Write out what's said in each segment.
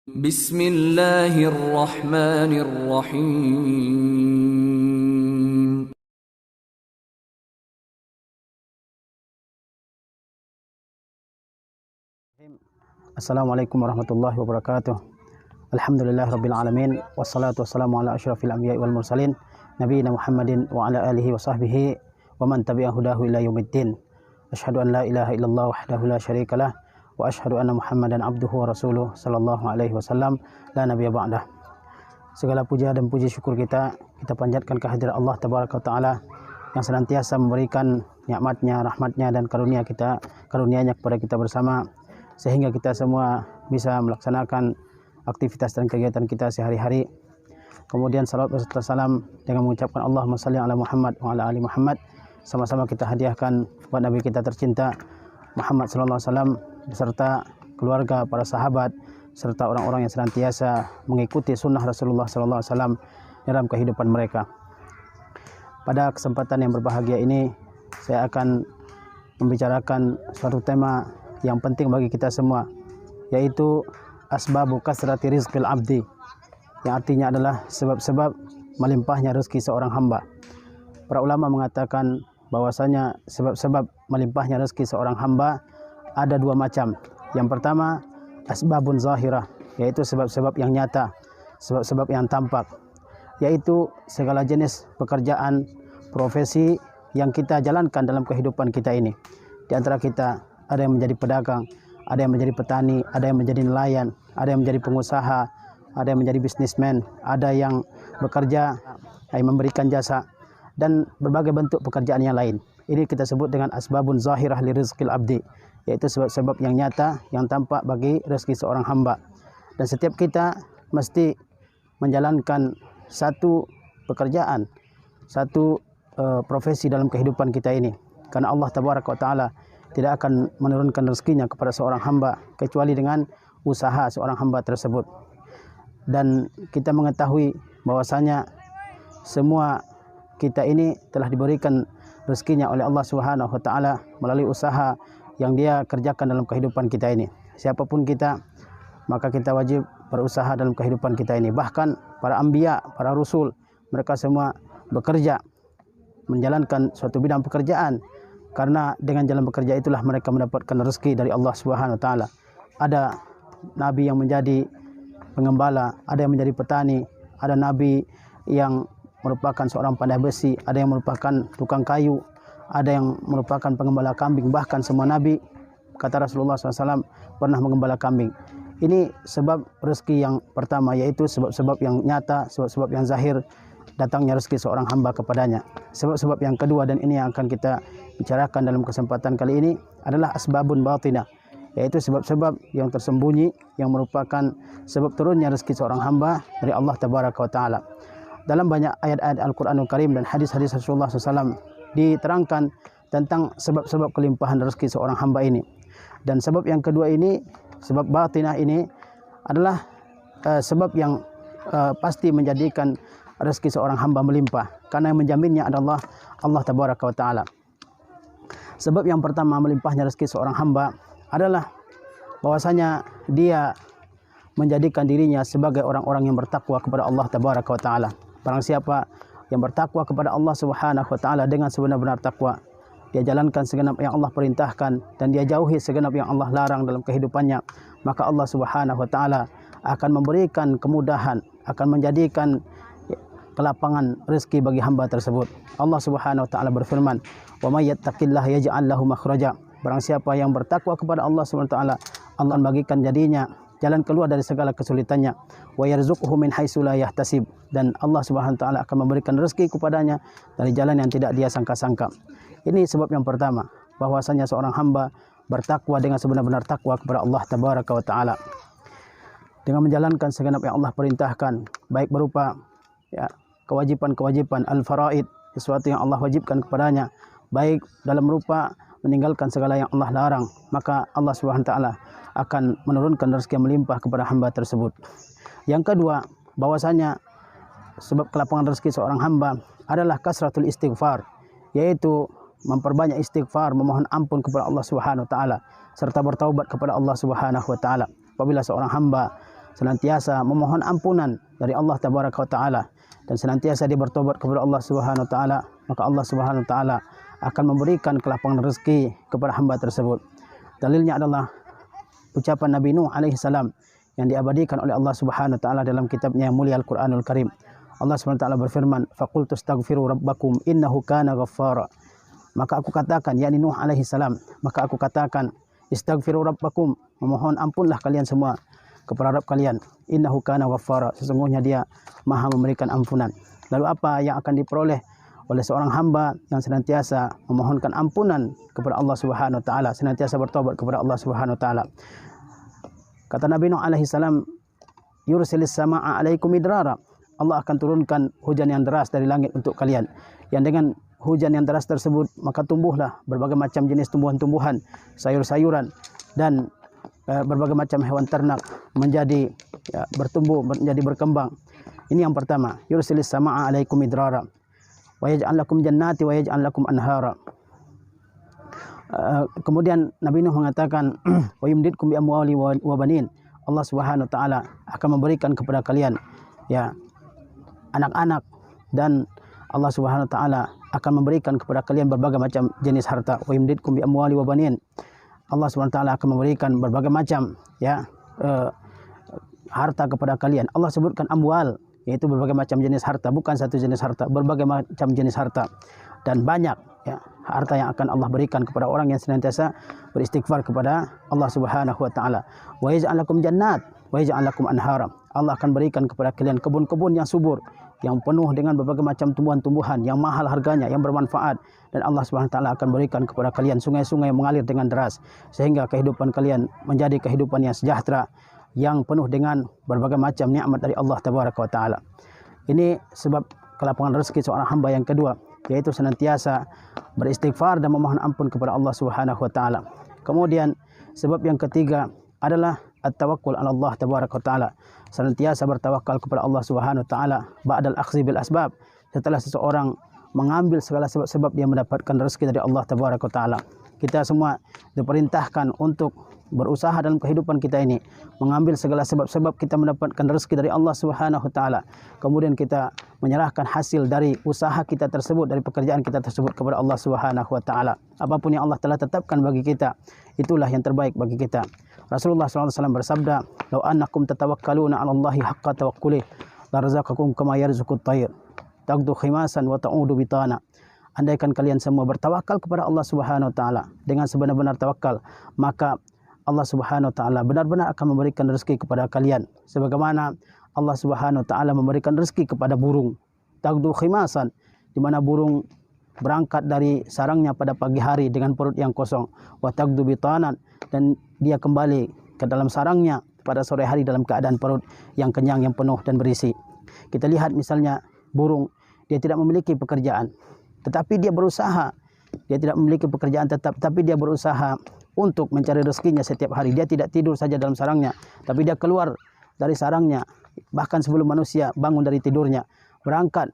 Bismillahirrahmanirrahim. Assalamualaikum warahmatullahi wabarakatuh. Alhamdulillah rabbil alamin. Wassalatu wassalamu ala asyrafil anbiya'i wal mursalin nabiyina Muhammadin wa ala alihi wa sahbihi wa man tabi'a hudahu ila yaumiddin. Asyhadu an la ilaha illallah wahdahu la syarikalah wa asyhadu anna Muhammadan abduhu wa rasuluh sallallahu alaihi wasallam la nabiyya ba'dah. Segala puja dan puji syukur kita panjatkan kehadirat Allah tabaraka wa taala yang senantiasa memberikan nikmatnya, rahmatnya dan karunia-Nya kepada kita bersama, sehingga kita semua bisa melaksanakan aktivitas dan kegiatan kita sehari-hari. Kemudian salawat serta salam dengan mengucapkan Allahumma shalli ala Muhammad wa ala ali Muhammad, sama-sama kita hadiahkan buat Nabi kita tercinta Muhammad sallallahu alaihi wasallam beserta keluarga, para sahabat serta orang-orang yang senantiasa mengikuti sunnah Rasulullah sallallahu alaihi wasallam dalam kehidupan mereka. Pada kesempatan yang berbahagia ini saya akan membicarakan suatu tema yang penting bagi kita semua, yaitu asbabu kasrati rizqil abdi, yang artinya adalah sebab-sebab melimpahnya rezeki seorang hamba. Para ulama mengatakan bahwasanya sebab-sebab melimpahnya rezeki seorang hamba ada dua macam. Yang pertama, asbabun zahirah, yaitu sebab-sebab yang nyata, sebab-sebab yang tampak, yaitu segala jenis pekerjaan, profesi yang kita jalankan dalam kehidupan kita ini. Di antara kita ada yang menjadi pedagang, ada yang menjadi petani, ada yang menjadi nelayan, ada yang menjadi pengusaha, ada yang menjadi bisnismen, ada yang bekerja, yang memberikan jasa, dan berbagai bentuk pekerjaan yang lain. Ini kita sebut dengan asbabun zahirah li rizqil abdi, yaitu sebab-sebab yang nyata, yang tampak bagi rezeki seorang hamba. Dan setiap kita mesti menjalankan satu pekerjaan, satu profesi dalam kehidupan kita ini. Karena Allah tabaraka wa taala tidak akan menurunkan rezekinya kepada seorang hamba kecuali dengan usaha seorang hamba tersebut. Dan kita mengetahui bahwasanya semua kita ini telah diberikan rezekinya oleh Allah Subhanahu wa taala melalui usaha yang Dia kerjakan dalam kehidupan kita ini. Siapapun kita, maka kita wajib berusaha dalam kehidupan kita ini. Bahkan para anbiya, para rasul, mereka semua bekerja, menjalankan suatu bidang pekerjaan, karena dengan jalan bekerja itulah mereka mendapatkan rezeki dari Allah Subhanahu wa taala. Ada nabi yang menjadi pengembala, ada yang menjadi petani, ada nabi yang merupakan seorang pandai besi, ada yang merupakan tukang kayu, ada yang merupakan pengembala kambing. Bahkan semua nabi, kata Rasulullah SAW, pernah mengembala kambing. Ini sebab rezeki yang pertama, yaitu sebab-sebab yang nyata, sebab-sebab yang zahir datangnya rezeki seorang hamba kepadanya. Sebab-sebab yang kedua, dan ini yang akan kita bicarakan dalam kesempatan kali ini, adalah asbabun batinah, yaitu sebab-sebab yang tersembunyi yang merupakan sebab turunnya rezeki seorang hamba dari Allah tabaraka wa taala. Dalam banyak ayat-ayat Al-Quranul Karim dan hadis-hadis Rasulullah SAW diterangkan tentang sebab-sebab kelimpahan rezeki seorang hamba ini. Dan sebab yang kedua ini, sebab batinah ini, adalah sebab yang pasti menjadikan rezeki seorang hamba melimpah, karena yang menjaminnya adalah Allah tabaraka wa taala. Sebab yang pertama melimpahnya rezeki seorang hamba adalah bahwasanya dia menjadikan dirinya sebagai orang-orang yang bertakwa kepada Allah tabaraka wa taala. Barang siapa yang bertakwa kepada Allah Subhanahu wa taala dengan sebenar-benar takwa, dia jalankan segenap yang Allah perintahkan dan dia jauhi segenap yang Allah larang dalam kehidupannya, maka Allah Subhanahu wa taala akan memberikan kemudahan, akan menjadikan kelapangan rezeki bagi hamba tersebut. Allah Subhanahu wa taala berfirman, "Wa may yattaqillaha yaj'al lahu makhraja." Barang siapa yang bertakwa kepada Allah Subhanahu wa taala, Allah akan bagikan jadinya jalan keluar dari segala kesulitannya. Wa yarzuquhu min haitsu la yahtasib, dan Allah Subhanahu wa taala akan memberikan rezeki kepadanya dari jalan yang tidak dia sangka-sangka. Ini sebab yang pertama, bahwasanya seorang hamba bertakwa dengan sebenar-benar takwa kepada Allah tabaraka wa taala, dengan menjalankan segenap yang Allah perintahkan, baik berupa kewajiban-kewajiban al-faraid, sesuatu yang Allah wajibkan kepadanya, baik dalam rupa meninggalkan segala yang Allah larang, maka Allah Subhanahu wa taala akan menurunkan rezeki yang melimpah kepada hamba tersebut. Yang kedua, bahwasanya sebab kelapangan rezeki seorang hamba adalah kasratul istighfar, yaitu memperbanyak istighfar, memohon ampun kepada Allah Subhanahu wa taala serta bertaubat kepada Allah Subhanahu wa taala. Apabila seorang hamba senantiasa memohon ampunan dari Allah tabaraka wa taala dan senantiasa dia bertobat kepada Allah Subhanahu wa taala, maka Allah Subhanahu wa taala akan memberikan kelapangan rezeki kepada hamba tersebut. Dalilnya adalah ucapan Nabi Nuh alaihi salam yang diabadikan oleh Allah Subhanahu wa taala dalam kitabnya yang mulia Al-Qur'anul Karim. Allah Subhanahu wa taala berfirman, "Faqultu astaghfiru rabbakum innahu kana ghaffara." Maka aku katakan, yakni Nuh alaihi salam, maka aku katakan, istaghfiru rabbakum, memohon ampunlah kalian semua kepada Rabb kalian. Innahu kana ghaffara, sesungguhnya dia Maha memberikan ampunan. Lalu apa yang akan diperoleh oleh seorang hamba yang senantiasa memohonkan ampunan kepada Allah Subhanahu wa taala, senantiasa bertobat kepada Allah Subhanahu wa taala? Kata Nabi Nuh alaihi salam, yursilis samaa'a 'alaikum midrara. Allah akan turunkan hujan yang deras dari langit untuk kalian. Yang dengan hujan yang deras tersebut maka tumbuhlah berbagai macam jenis tumbuhan-tumbuhan, sayur-sayuran dan berbagai macam hewan ternak menjadi bertumbuh, menjadi berkembang. Ini yang pertama, yursilis samaa'a 'alaikum midrara wa yaj'al lakum jannati wa yaj'al lakum anhara. Kemudian Nabi Nuh mengatakan, wa yumdidkum bi amwali wa banin. Allah Subhanahu wa taala akan memberikan kepada kalian anak-anak, dan Allah Subhanahu wa taala akan memberikan kepada kalian berbagai macam jenis harta. Wa yumdidkum bi amwali wa banin. Allah Subhanahu wa taala akan memberikan berbagai macam harta kepada kalian. Allah sebutkan amwal, yaitu berbagai macam jenis harta, bukan satu jenis harta, berbagai macam jenis harta dan banyak harta yang akan Allah berikan kepada orang yang senantiasa beristighfar kepada Allah Subhanahu wa taala. Wa yaj'al lakum jannat wa yaj'al lakum anhara. Allah akan berikan kepada kalian kebun-kebun yang subur, yang penuh dengan berbagai macam tumbuhan-tumbuhan yang mahal harganya, yang bermanfaat, dan Allah Subhanahu wa taala akan berikan kepada kalian sungai-sungai yang mengalir dengan deras sehingga kehidupan kalian menjadi kehidupan yang sejahtera, yang penuh dengan berbagai macam nikmat dari Allah tabaraka wa taala. Ini sebab kelapangan rezeki seorang hamba yang kedua, yaitu senantiasa beristighfar dan memohon ampun kepada Allah Subhanahu wa taala. Kemudian sebab yang ketiga adalah at-tawakkul 'ala Allah tabaraka wa taala, senantiasa bertawakal kepada Allah Subhanahu wa taala ba'dal akhdhi bil asbab, setelah seseorang mengambil segala sebab-sebab dia mendapatkan rezeki dari Allah tabaraka wa taala. Kita semua diperintahkan untuk berusaha dalam kehidupan kita ini, mengambil segala sebab-sebab kita mendapatkan rezeki dari Allah Subhanahu wa taala. Kemudian kita menyerahkan hasil dari usaha kita tersebut, dari pekerjaan kita tersebut kepada Allah Subhanahu wa taala. Apapun yang Allah telah tetapkan bagi kita, itulah yang terbaik bagi kita. Rasulullah SAW bersabda, "Lau annakum tatawakkaluna 'ala Allahi haqqa tawakkuli, la razaqakum kama yarzuqut tayr, tagdu khimasan wa ta'udu bitana." Andaikan kalian semua bertawakal kepada Allah Subhanahu wa taala dengan sebenar-benar tawakal, maka Allah Subhanahu wa taala benar-benar akan memberikan rezeki kepada kalian sebagaimana Allah Subhanahu wa taala memberikan rezeki kepada burung. Tagdu khimasan, di mana burung berangkat dari sarangnya pada pagi hari dengan perut yang kosong. Wa tagdu bitanan, dan dia kembali ke dalam sarangnya pada sore hari dalam keadaan perut yang kenyang, yang penuh dan berisi. Kita lihat misalnya burung, dia tidak memiliki pekerjaan, tetapi dia berusaha. Dia tidak memiliki pekerjaan tetap, tapi dia berusaha untuk mencari rezekinya setiap hari. Dia tidak tidur saja dalam sarangnya, tapi dia keluar dari sarangnya bahkan sebelum manusia bangun dari tidurnya, berangkat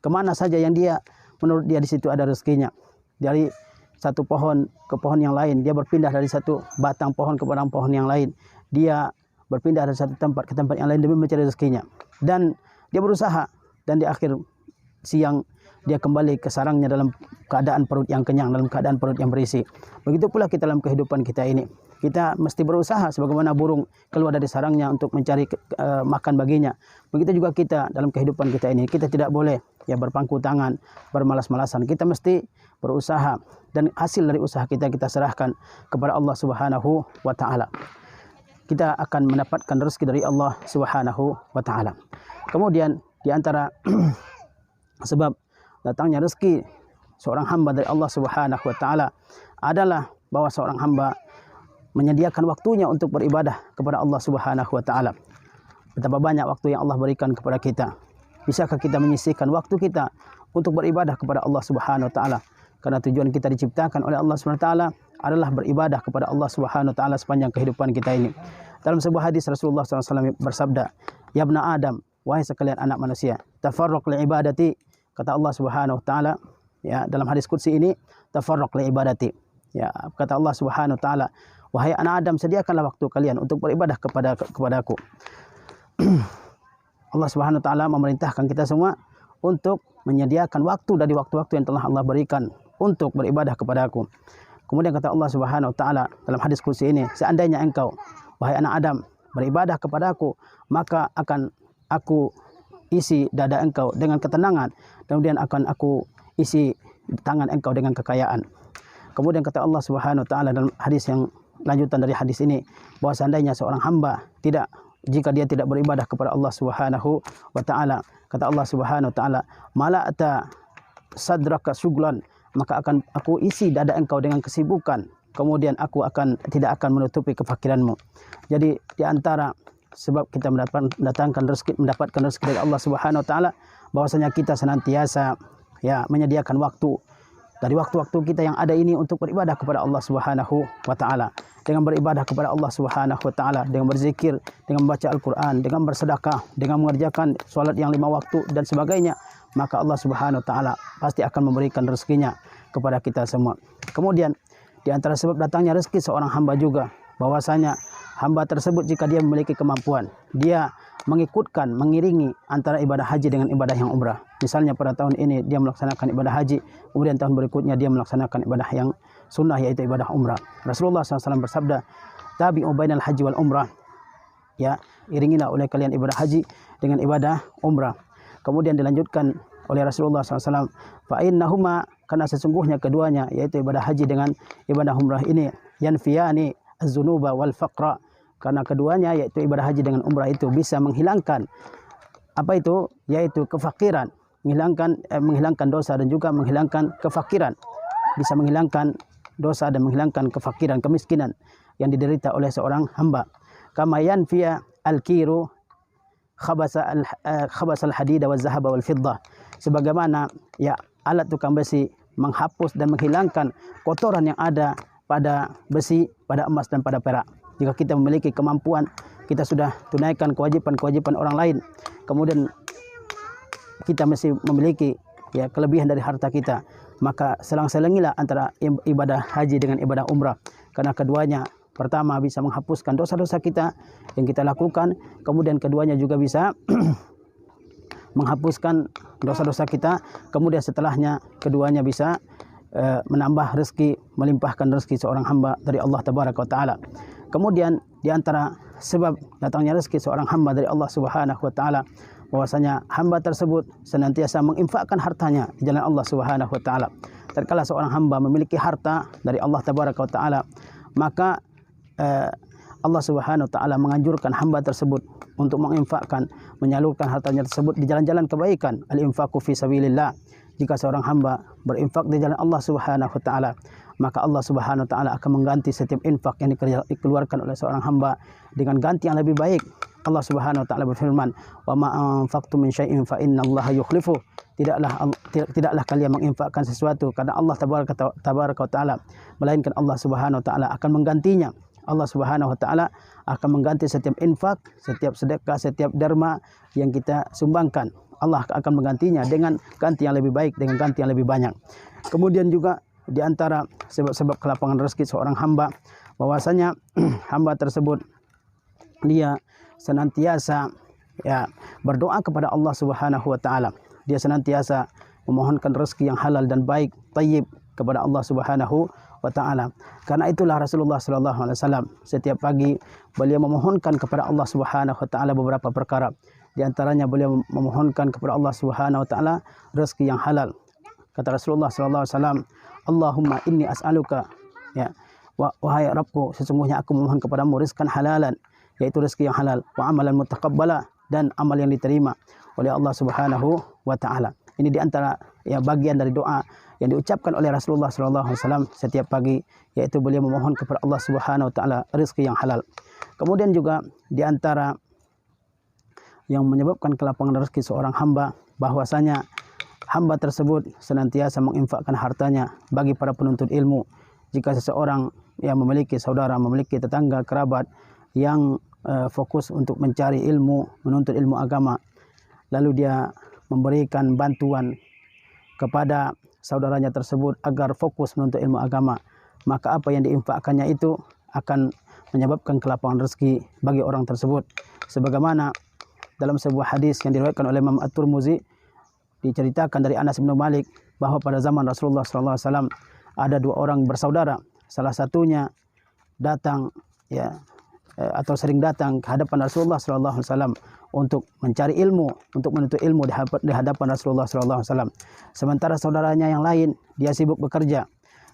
kemana saja yang dia menurut dia di situ ada rezekinya. Dari satu pohon ke pohon yang lain, dia berpindah dari satu batang pohon ke batang pohon yang lain. Dia berpindah dari satu tempat ke tempat yang lain demi mencari rezekinya. Dan dia berusaha, dan di akhir siang dia kembali ke sarangnya dalam keadaan perut yang kenyang, dalam keadaan perut yang berisi. Begitu pula kita dalam kehidupan kita ini. Kita mesti berusaha sebagaimana burung keluar dari sarangnya untuk mencari makan baginya. Begitu juga kita dalam kehidupan kita ini. Kita tidak boleh berpangku tangan, bermalas-malasan. Kita mesti berusaha, dan hasil dari usaha kita serahkan kepada Allah Subhanahu wa taala. Kita akan mendapatkan rezeki dari Allah Subhanahu wa taala. Kemudian di antara sebab datangnya rezeki seorang hamba dari Allah Subhanahu wa taala adalah bahwa seorang hamba menyediakan waktunya untuk beribadah kepada Allah Subhanahu wa taala. Betapa banyak waktu yang Allah berikan kepada kita. Bisakah kita menyisihkan waktu kita untuk beribadah kepada Allah Subhanahu wa taala? Karena tujuan kita diciptakan oleh Allah Subhanahu wa taala adalah beribadah kepada Allah Subhanahu wa taala sepanjang kehidupan kita ini. Dalam sebuah hadis Rasulullah SAW bersabda, "Ya ibna Adam, wahai sekalian anak manusia, tafarraq li ibadati." Kata Allah Subhanahu wa taala, dalam hadis qudsi ini, tafarraq li ibadati. Kata Allah Subhanahu wa taala, wahai anak Adam, sediakanlah waktu kalian untuk beribadah kepadaku. Allah Subhanahu wa taala memerintahkan kita semua untuk menyediakan waktu dari waktu-waktu yang telah Allah berikan untuk beribadah kepadaku. Kemudian kata Allah Subhanahu wa taala dalam hadis kursi ini, seandainya engkau wahai anak Adam beribadah kepadaku, maka akan aku isi dada engkau dengan ketenangan, kemudian akan aku isi tangan engkau dengan kekayaan. Kemudian kata Allah Subhanahu wa taala dalam hadis yang lanjutan dari hadis ini, bahwa seandainya seorang hamba jika dia tidak beribadah kepada Allah Subhanahu wa taala, kata Allah Subhanahu wa taala, mala'ata sadraka syuglan, maka akan aku isi dada engkau dengan kesibukan, kemudian aku tidak akan menutupi kefakiranmu. Jadi di antara sebab kita mendapatkan rezeki dari Allah Subhanahu wa taala, bahwasanya kita senantiasa menyediakan waktu dari waktu-waktu kita yang ada ini untuk beribadah kepada Allah Subhanahu wa taala. Dengan beribadah kepada Allah Subhanahu wa taala, dengan berzikir, dengan membaca Al-Qur'an, dengan bersedekah, dengan mengerjakan salat yang 5 waktu dan sebagainya, maka Allah Subhanahu wa taala pasti akan memberikan rezekinya kepada kita semua. Kemudian di antara sebab datangnya rezeki seorang hamba juga, bahwasanya hamba tersebut jika dia memiliki kemampuan, dia mengiringi antara ibadah haji dengan ibadah yang umrah. Misalnya pada tahun ini dia melaksanakan ibadah haji, kemudian tahun berikutnya dia melaksanakan ibadah yang sunnah, yaitu ibadah umrah. Rasulullah SAW bersabda, tabi'u bainal haji wal umrah. Iringilah oleh kalian ibadah haji dengan ibadah umrah. Kemudian dilanjutkan oleh Rasulullah SAW, fa'innahuma, karena sesungguhnya keduanya, yaitu ibadah haji dengan ibadah umrah ini, yanfiyani az-zunuba wal faqra, karena keduanya, yaitu ibadah haji dengan umrah itu bisa menghilangkan apa itu, yaitu kefakiran, menghilangkan dosa dan juga menghilangkan kefakiran, bisa menghilangkan dosa dan menghilangkan kefakiran, kemiskinan yang diderita oleh seorang hamba. Kama yanfiya al-kiru khabasal hadida wal zahaba wal fiddah, sebagaimana alat tukang besi menghapus dan menghilangkan kotoran yang ada pada besi, pada emas dan pada perak. Jika kita memiliki kemampuan, kita sudah tunaikan kewajiban-kewajiban orang lain, kemudian kita masih memiliki kelebihan dari harta kita, maka selang-selingilah antara ibadah haji dengan ibadah umrah, karena keduanya, pertama bisa menghapuskan dosa-dosa kita yang kita lakukan, kemudian keduanya juga bisa menghapuskan dosa-dosa kita, kemudian setelahnya keduanya bisa menambah rezeki, melimpahkan rezeki seorang hamba dari Allah Tabaraka wa taala. Kemudian di antara sebab datangnya rezeki seorang hamba dari Allah Subhanahu wa taala, bahwasanya hamba tersebut senantiasa menginfakkan hartanya di jalan Allah Subhanahu wa taala. Tatkala seorang hamba memiliki harta dari Allah Tabaraka wa taala, maka Allah Subhanahu wa taala menganjurkan hamba tersebut untuk menginfakkan, menyalurkan hartanya tersebut di jalan-jalan kebaikan. Al-infaqu fi sabilillah. Jika seorang hamba berinfak di jalan Allah Subhanahu wa taala, maka Allah Subhanahu wa taala akan mengganti setiap infak yang dikeluarkan oleh seorang hamba dengan ganti yang lebih baik. Allah Subhanahu wa taala berfirman, "Wa ma anfaqtum min syai'in fa innallaha yukhlifu." Tidaklah kalian menginfakkan sesuatu karena Allah tabaraka wa taala, melainkan Allah Subhanahu wa taala akan menggantinya. Allah Subhanahu wa taala akan mengganti setiap infak, setiap sedekah, setiap derma yang kita sumbangkan. Allah akan menggantinya dengan ganti yang lebih baik, dengan ganti yang lebih banyak. Kemudian juga di antara sebab-sebab kelapangan rezeki seorang hamba, bahwasanya hamba tersebut dia senantiasa berdoa kepada Allah Subhanahu wa taala. Dia senantiasa memohonkan rezeki yang halal dan baik, thayyib kepada Allah Subhanahu wa taala. Karena itulah Rasulullah sallallahu alaihi wasallam setiap pagi beliau memohonkan kepada Allah Subhanahu wa taala beberapa perkara. Di antaranya beliau memohonkan kepada Allah Subhanahu wa taala rezeki yang halal. Kata Rasulullah sallallahu alaihi wasallam, Allahumma inni as'aluka, wahai Rabbku, sesungguhnya aku memohon kepadamu rizqan halalan, yaitu rezeki yang halal, wa amalan mutaqabbala, dan amal yang diterima oleh Allah Subhanahu wa taala. Ini di antara bagian dari doa yang diucapkan oleh Rasulullah sallallahu alaihi wasallam setiap pagi, yaitu beliau memohon kepada Allah Subhanahu wa taala rezeki yang halal. Kemudian juga di antara yang menyebabkan kelapangan rezeki seorang hamba, bahwasanya hamba tersebut senantiasa menginfakkan hartanya bagi para penuntut ilmu. Jika seseorang yang memiliki saudara, memiliki tetangga, kerabat yang fokus untuk mencari ilmu, menuntut ilmu agama, lalu dia memberikan bantuan kepada saudaranya tersebut agar fokus menuntut ilmu agama, maka apa yang diinfakkannya itu akan menyebabkan kelapangan rezeki bagi orang tersebut. Sebagaimana dalam sebuah hadis yang diriwayatkan oleh Imam At-Tirmizi, diceritakan dari Anas bin Malik bahwa pada zaman Rasulullah SAW ada dua orang bersaudara. Salah satunya datang atau sering datang ke hadapan Rasulullah SAW untuk mencari ilmu, untuk menuntut ilmu di hadapan Rasulullah SAW. Sementara saudaranya yang lain dia sibuk bekerja.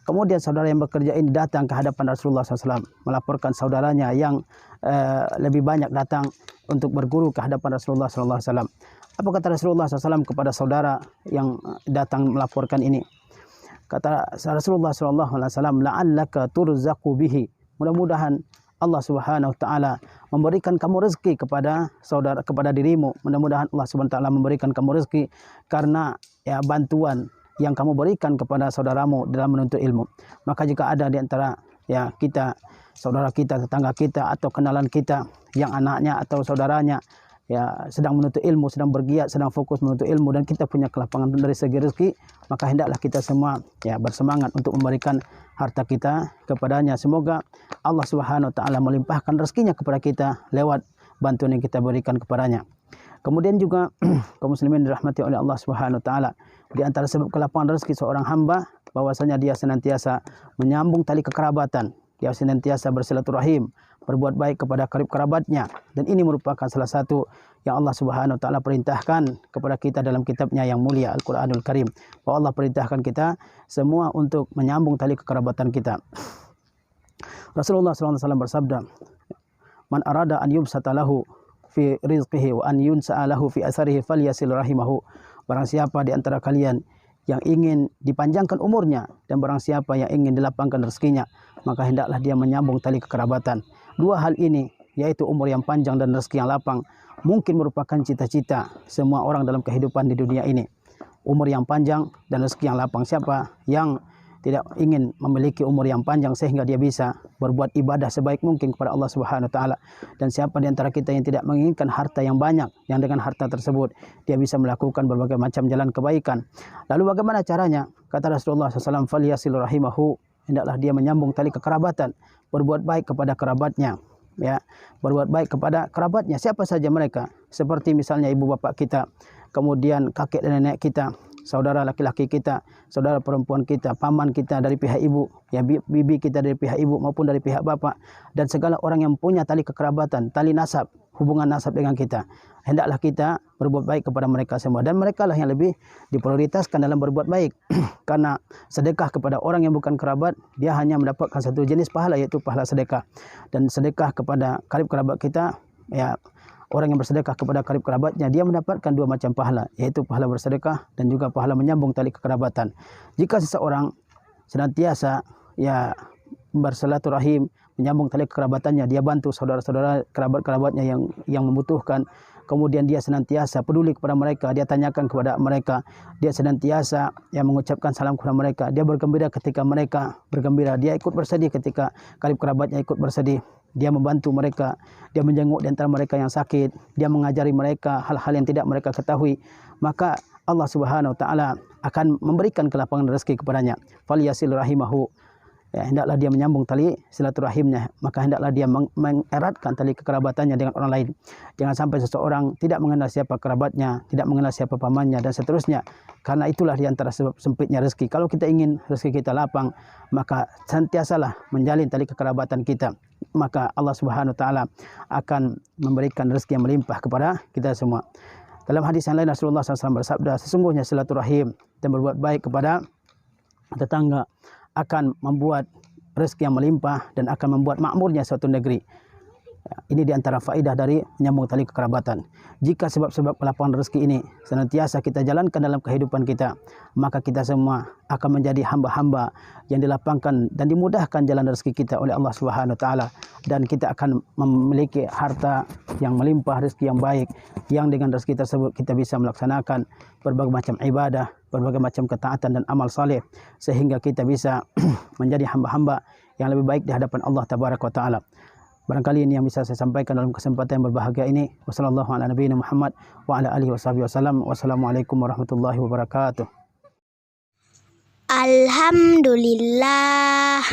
Kemudian saudara yang bekerja ini datang ke hadapan Rasulullah SAW, melaporkan saudaranya yang lebih banyak datang untuk berguru ke hadapan Rasulullah SAW. Apa kata Rasulullah SAW kepada saudara yang datang melaporkan ini? Kata Rasulullah SAW, la'allaka turzaqu bihi. Mudah-mudahan Allah Subhanahu wa taala memberikan kamu rezeki kepada dirimu. Mudah-mudahan Allah Subhanahu wa taala memberikan kamu rezeki karena bantuan yang kamu berikan kepada saudaramu dalam menuntut ilmu. Maka jika ada di antara kita, saudara kita, tetangga kita atau kenalan kita yang anaknya atau saudaranya sedang menuntut ilmu, sedang bergiat, sedang fokus menuntut ilmu, dan kita punya kelapangan dari segi rezeki, maka hendaklah kita semua bersemangat untuk memberikan harta kita kepadanya. Semoga Allah Subhanahu wa taala melimpahkan rezekinya kepada kita lewat bantuan yang kita berikan kepadanya. Kemudian juga kaum muslimin dirahmati oleh Allah Subhanahu wa taala, di antara sebab kelapangan rezeki seorang hamba bahwasanya dia senantiasa menyambung tali kekerabatan, dia senantiasa bersilaturahim, berbuat baik kepada karib kerabatnya, dan ini merupakan salah satu yang Allah Subhanahu wa taala perintahkan kepada kita dalam kitabnya yang mulia Al-Qur'anul Karim, bahwa Allah perintahkan kita semua untuk menyambung tali kekerabatan kita. Rasulullah SAW bersabda, man arada an yubsata lahu fi rizqihi wa an yunsa'a lahu fi asarihi falyasil rahimahu. Barang siapa di antara kalian yang ingin dipanjangkan umurnya dan barang siapa yang ingin dilapangkan rezekinya, maka hendaklah dia menyambung tali kekerabatan. Dua hal ini, yaitu umur yang panjang dan rezeki yang lapang, mungkin merupakan cita-cita semua orang dalam kehidupan di dunia ini. Umur yang panjang dan rezeki yang lapang. Siapa yang tidak ingin memiliki umur yang panjang sehingga dia bisa berbuat ibadah sebaik mungkin kepada Allah Subhanahu wa taala? Dan siapa di antara kita yang tidak menginginkan harta yang banyak, yang dengan harta tersebut dia bisa melakukan berbagai macam jalan kebaikan? Lalu bagaimana caranya? Kata Rasulullah SAW, falyasil rahimahu, hendaklah dia menyambung tali kekerabatan, berbuat baik kepada kerabatnya. Berbuat baik kepada kerabatnya, siapa saja mereka, seperti misalnya ibu bapak kita, kemudian kakek dan nenek kita, saudara laki-laki kita, saudara perempuan kita, paman kita dari pihak ibu, bibi kita dari pihak ibu maupun dari pihak bapak, dan segala orang yang punya tali kekerabatan, tali nasab, hubungan nasab dengan kita. Hendaklah kita berbuat baik kepada mereka semua, dan mereka lah yang lebih diprioritaskan dalam berbuat baik. Karena sedekah kepada orang yang bukan kerabat, dia hanya mendapatkan satu jenis pahala, yaitu pahala sedekah. Dan sedekah kepada karib kerabat kita, orang yang bersedekah kepada karib kerabatnya, dia mendapatkan dua macam pahala, yaitu pahala bersedekah dan juga pahala menyambung tali kekerabatan. Jika seseorang senantiasa bersilaturahim, menyambung tali kekerabatannya, dia bantu saudara-saudara kerabat-kerabatnya yang membutuhkan, kemudian dia senantiasa peduli kepada mereka, dia tanyakan kepada mereka, dia senantiasa mengucapkan salam kepada mereka, dia bergembira ketika mereka bergembira, dia ikut bersedih ketika karib kerabatnya ikut bersedih, dia membantu mereka, dia menjenguk di antara mereka yang sakit, dia mengajari mereka hal-hal yang tidak mereka ketahui, maka Allah Subhanahu wa taala akan memberikan kelapangan rezeki kepadanya. Falyasil rahimahu, hendaklah dia menyambung tali silaturahimnya, maka hendaklah dia mengeratkan tali kekerabatannya dengan orang lain. Jangan sampai seseorang tidak mengenal siapa kerabatnya, tidak mengenal siapa pamannya, dan seterusnya. Karena itulah di antara sebab sempitnya rezeki. Kalau kita ingin rezeki kita lapang, maka sentiasalah menjalin tali kekerabatan kita. Maka Allah Subhanahu wa taala akan memberikan rezeki yang melimpah kepada kita semua. Dalam hadis yang lain Rasulullah SAW bersabda, sesungguhnya silaturahim dan berbuat baik kepada tetangga akan membuat rezeki yang melimpah dan akan membuat makmurnya suatu negeri. Ini di antara faedah dari menyambung tali kekerabatan. Jika sebab-sebab kelapangan rezeki ini senantiasa kita jalankan dalam kehidupan kita, maka kita semua akan menjadi hamba-hamba yang dilapangkan dan dimudahkan jalan rezeki kita oleh Allah Subhanahu wa taala, dan kita akan memiliki harta yang melimpah, rezeki yang baik, yang dengan rezeki tersebut kita bisa melaksanakan berbagai macam ibadah, berbagai macam ketaatan dan amal saleh, sehingga kita bisa menjadi hamba-hamba yang lebih baik di hadapan Allah Tabaraka wa taala. Barangkali ini yang bisa saya sampaikan dalam kesempatan yang berbahagia ini. Wassalamualaikum warahmatullahi wabarakatuh. Alhamdulillah.